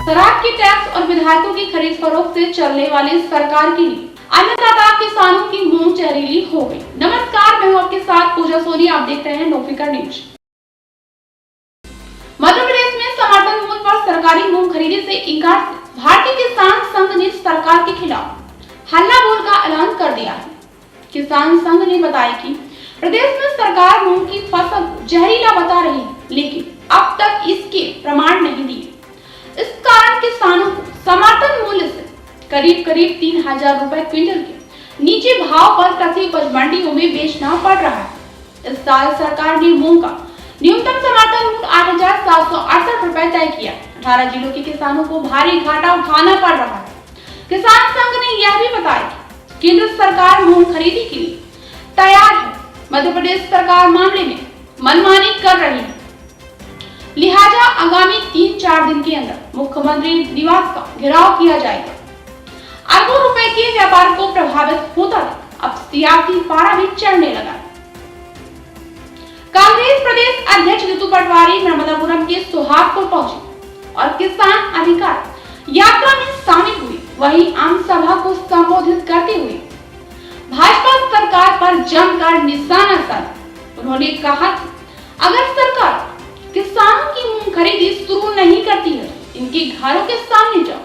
शराब के टैक्स और विधायकों की खरीद फरोख्त से चलने वाली सरकार की अन्नदाता किसानों की मुंह जहरीली हो गई। नमस्कार, मैं हूं आपके साथ पूजा सोनी। आप देख रहे हैं नोफिकर न्यूज। मध्य प्रदेश में समर्थन मूल्य पर सरकारी मूंग खरीदी से इंकार से भारतीय किसान संघ ने सरकार के खिलाफ हल्ला बोल का ऐलान कर दिया है। किसान संघ ने बताया कि प्रदेश में सरकार मूंग की फसल जहरीला बता रही है, लेकिन अब तक इसके प्रमाण नहीं दिए। इस कारण किसानों को समर्थन मूल्य से करीब 3000 रुपए क्विंटल के नीचे भाव पर कृषि उपज मंडियों में बेचना पड़ रहा है। इस साल सरकार ने मूंग का न्यूनतम समर्थन मूल्य 8768 रुपए तय किया। 18 जिलों के किसानों को भारी घाटा उठाना पड़ रहा है। किसान संघ ने यह भी बताया कि केंद्र सरकार मूंग खरीदी के लिए तैयार है। मध्य प्रदेश सरकार मामले में मनमानी कर रही है, लिहाजा आगामी 3-4 दिन के अंदर मुख्यमंत्री निवास का घेराव किया जाएगा। अरबों रुपए के व्यापार को प्रभावित होता अब सियासी पारा भी चढ़ने लगा। कांग्रेस प्रदेश अध्यक्ष रितु पटवारी नर्मदापुरम के सोहागपुर पहुंचे और किसान अधिकार यात्रा में शामिल हुए। वहीं आम सभा को संबोधित करते हुए भाजपा सरकार पर जमकर निशाना साधा। उन्होंने कहा कि अगर सरकार किसानों की मूंग खरीदी शुरू नहीं करती है, इनके घरों के सामने जाओ,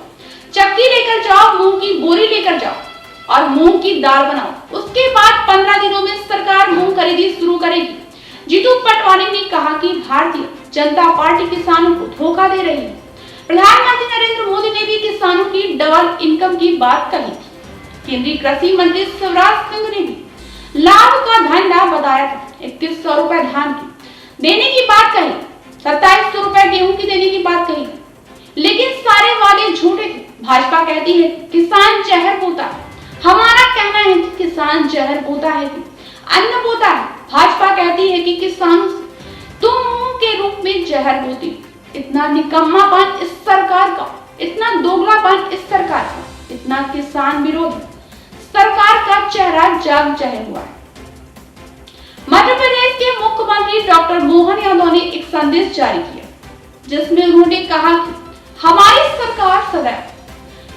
चक्की लेकर जाओ, मूंग की बोरी लेकर जाओ और मूंग की दाल बनाओ। उसके बाद 15 दिनों में सरकार मूंग खरीदी शुरू करेगी। जीतू पटवारी ने कहा कि भारतीय जनता पार्टी किसानों को धोखा दे रही है। प्रधानमंत्री नरेंद्र मोदी ने भी किसानों की डबल इनकम की बात कही थी। केंद्रीय कृषि मंत्री शिवराज सिंह ने भी लाभ का धंधा बताया था। 3100 रुपए धान की देने की बात कही, 2700 रुपए गेहूं की देने की बात कही, लेकिन सारे वादे झूठे थे। भाजपा कहती है किसान जहर बोता है। हमारा कहना है कि किसान जहर बोता है कि अन्न बोता है। भाजपा कहती है कि किसान तुम मूंग के रूप में जहर बोती। इतना निकम्मापन इस सरकार का, इतना दोगलापन इस सरकार का, इतना किसान विरोधी सरकार का चेहरा जाग जहर हुआ है। मध्य प्रदेश के मुख्यमंत्री डॉक्टर मोहन यादव ने एक संदेश जारी किया, जिसमें उन्होंने कहा कि हमारी सरकार सदैव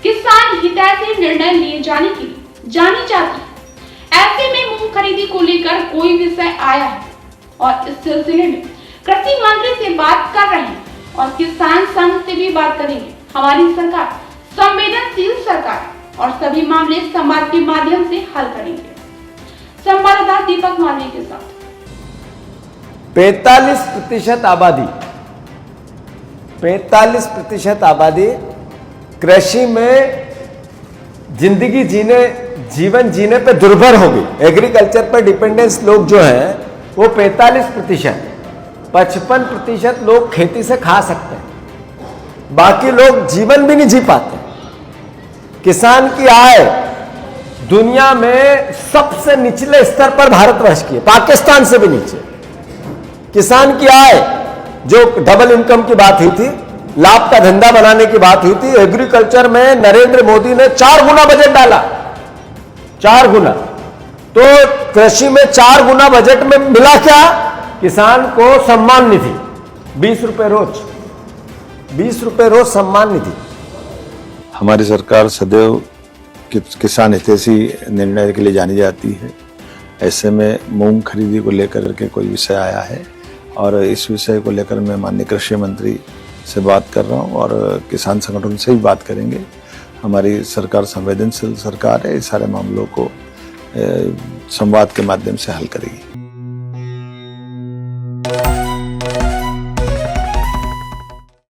किसान हितैषी निर्णय लिए जाने के लिए जानी जाती है। ऐसे में मूंग खरीदी को लेकर कोई विषय आया है और इस सिलसिले में कृषि मंत्री से बात कर रहे हैं और किसान संघ से भी बात करेंगे। हमारी सरकार संवेदनशील सरकार और सभी मामले संवाद के माध्यम से हल करेंगे। संवाददाता दीपक मालवीय के साथ। 45% आबादी कृषि में जीवन जीने पे दुर्भर हो गई। एग्रीकल्चर पर डिपेंडेंस लोग जो हैं वो 45%, 55% लोग खेती से खा सकते हैं, बाकी लोग जीवन भी नहीं जी पाते। किसान की आय दुनिया में सबसे निचले स्तर पर भारतवर्ष की है, पाकिस्तान से भी नीचे। किसान की आय जो डबल इनकम की बात हुई थी, लाभ का धंधा बनाने की बात हुई थी, एग्रीकल्चर में नरेंद्र मोदी ने 4 गुना बजट डाला, 4 गुना। तो कृषि में 4 गुना बजट में मिला क्या? किसान को सम्मान निधि 20 रुपए रोज, 20 रुपए रोज सम्मान निधि। हमारी सरकार सदैव किसान हितैषी निर्णय के लिए जानी जाती है। ऐसे में मूंग खरीदी को लेकर के कोई विषय आया है और इस विषय को लेकर मैं माननीय कृषि मंत्री से बात कर रहा हूं और किसान संगठन से भी बात करेंगे। हमारी सरकार संवेदनशील सरकार है, इस सारे मामलों को संवाद के माध्यम से हल करेगी।